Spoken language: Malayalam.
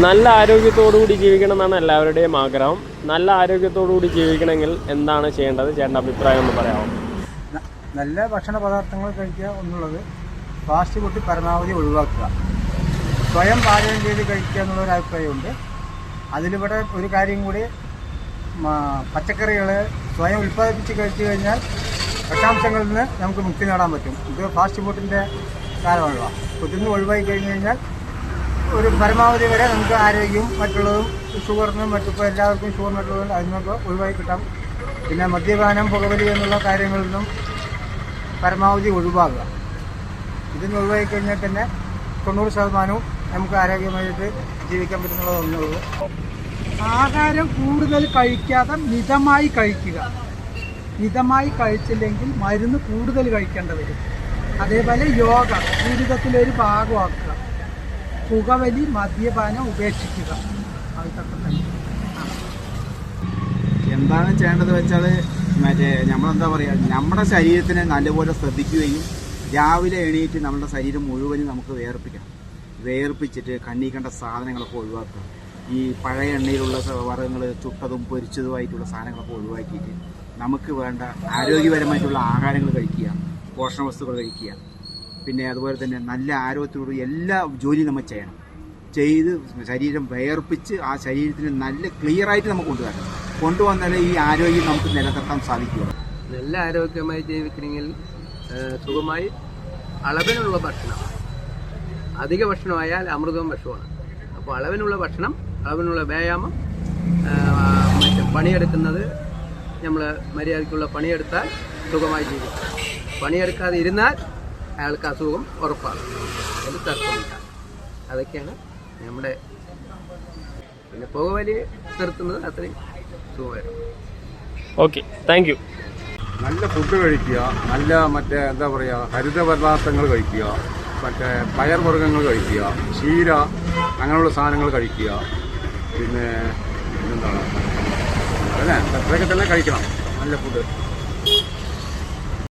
നല്ല ആരോഗ്യത്തോടുകൂടി ജീവിക്കണം എന്നാണ് എല്ലാവരുടെയും ആഗ്രഹം. നല്ല ആരോഗ്യത്തോടുകൂടി ജീവിക്കണമെങ്കിൽ എന്താണ് ചെയ്യേണ്ടത്? ചേട്ടൻ്റെ അഭിപ്രായം ഒന്ന് പറയാമോ? നല്ല ഭക്ഷണ പദാർത്ഥങ്ങൾ കഴിക്കുക എന്നുള്ളത്, ഫാസ്റ്റ് ഫുഡ് പരമാവധി ഒഴിവാക്കുക, സ്വയം പാചകം ചെയ്ത് കഴിക്കുക എന്നുള്ളൊരു അഭിപ്രായമുണ്ട്. അതിലിവിടെ ഒരു കാര്യം കൂടി, പച്ചക്കറികൾ സ്വയം ഉൽപ്പാദിപ്പിച്ച് കഴിച്ചു കഴിഞ്ഞാൽ വിഷാംശങ്ങളിൽ നിന്ന് നമുക്ക് മുക്തി നേടാൻ പറ്റും. ഇത് ഫാസ്റ്റ് ഫുഡിൻ്റെ കാലമാണല്ലോ. ഇതിൽ നിന്ന് ഒഴിവാക്കി കഴിഞ്ഞ് കഴിഞ്ഞാൽ ഒരു പരമാവധി വരെ നമുക്ക് ആരോഗ്യവും മറ്റുള്ളതും ഷുഗറിനും മറ്റിപ്പോൾ എല്ലാവർക്കും ഷുഗർ മറ്റുള്ളതും അതിൽ നിന്നൊക്കെ ഒഴിവാക്കി കിട്ടാം. പിന്നെ മദ്യപാനം, പുകവലി എന്നുള്ള കാര്യങ്ങളിൽ നിന്നും പരമാവധി ഒഴിവാക്കുക. ഇതിന് ഒഴിവാക്കി കഴിഞ്ഞാൽ തന്നെ 90% നമുക്ക് ആരോഗ്യമായിട്ട് ജീവിക്കാൻ പറ്റുന്നുള്ളതൊന്നുള്ളൂ. ആഹാരം കൂടുതൽ കഴിക്കാതെ മിതമായി കഴിക്കുക. മിതമായി കഴിച്ചില്ലെങ്കിൽ മരുന്ന് കൂടുതൽ കഴിക്കേണ്ടി വരും. അതേപോലെ യോഗ ജീവിതത്തിലൊരു ഭാഗമാക്കുക. പുകവലി, മദ്യപാനം ഉപേക്ഷിക്കുക. അതൊക്കെ തന്നെ. എന്താണ് ചെയ്യേണ്ടത് വെച്ചാൽ നമ്മളെന്താ പറയുക, നമ്മുടെ ശരീരത്തിനെ നല്ലപോലെ ശ്രദ്ധിക്കുകയും രാവിലെ എണീറ്റ് നമ്മുടെ ശരീരം മുഴുവനും നമുക്ക് വേർപ്പിച്ചിട്ട് കണ്ണീ കണ്ട സാധനങ്ങളൊക്കെ ഒഴിവാക്കുക. ഈ പഴയ എണ്ണയിലുള്ള വറങ്ങൾ, ചുട്ടതും പൊരിച്ചതുമായിട്ടുള്ള സാധനങ്ങളൊക്കെ ഒഴിവാക്കിയിട്ട് നമുക്ക് വേണ്ട ആരോഗ്യപരമായിട്ടുള്ള ആഹാരങ്ങൾ കഴിക്കുക, പോഷണവസ്തുക്കൾ കഴിക്കുക. പിന്നെ അതുപോലെ തന്നെ നല്ല ആരോഗ്യത്തോട് എല്ലാ ജോലിയും നമ്മൾ ചെയ്ത് ശരീരം വേർപ്പിച്ച് ആ ശരീരത്തിന് നല്ല ക്ലിയറായിട്ട് നമുക്ക് കൊണ്ടുവന്നാലേ ഈ ആരോഗ്യം നമുക്ക് നിലനിർത്താൻ സാധിക്കുകയുള്ളൂ. നല്ല ആരോഗ്യമായി ജീവിക്കണമെങ്കിൽ സുഖമായി അളവിനുള്ള ഭക്ഷണം. അധിക ഭക്ഷണമായാൽ അമൃതവും വിഷമാണ്. അപ്പോൾ അളവിനുള്ള ഭക്ഷണം, അളവിനുള്ള വ്യായാമം, പണിയെടുക്കുന്നത് നമ്മൾ മര്യാദയ്ക്കുള്ള പണിയെടുത്താൽ സുഖമായി ജീവിക്കാം. പണിയെടുക്കാതെ ഇരുന്നാൽ അയാൾക്ക് അസുഖം ഉറപ്പാണ്. അത് തർക്കമില്ല. അതൊക്കെയാണ് നമ്മുടെ. പിന്നെ പുകവലി നിർത്തുന്നത് അത്രയും സുഖമായിരുന്നു. Okay, thank you. നല്ല ഫുഡ് കഴിക്കുക, നല്ല എന്താ പറയുക, ഹരിത പദാർത്ഥങ്ങൾ കഴിക്കുക, പയർവർഗ്ഗങ്ങൾ കഴിക്കുക, ക്ഷീര അങ്ങനെയുള്ള സാധനങ്ങൾ കഴിക്കുക. പിന്നെ എന്താണ് അത്രയൊക്കെ തന്നെ കഴിക്കണം, നല്ല ഫുഡ്.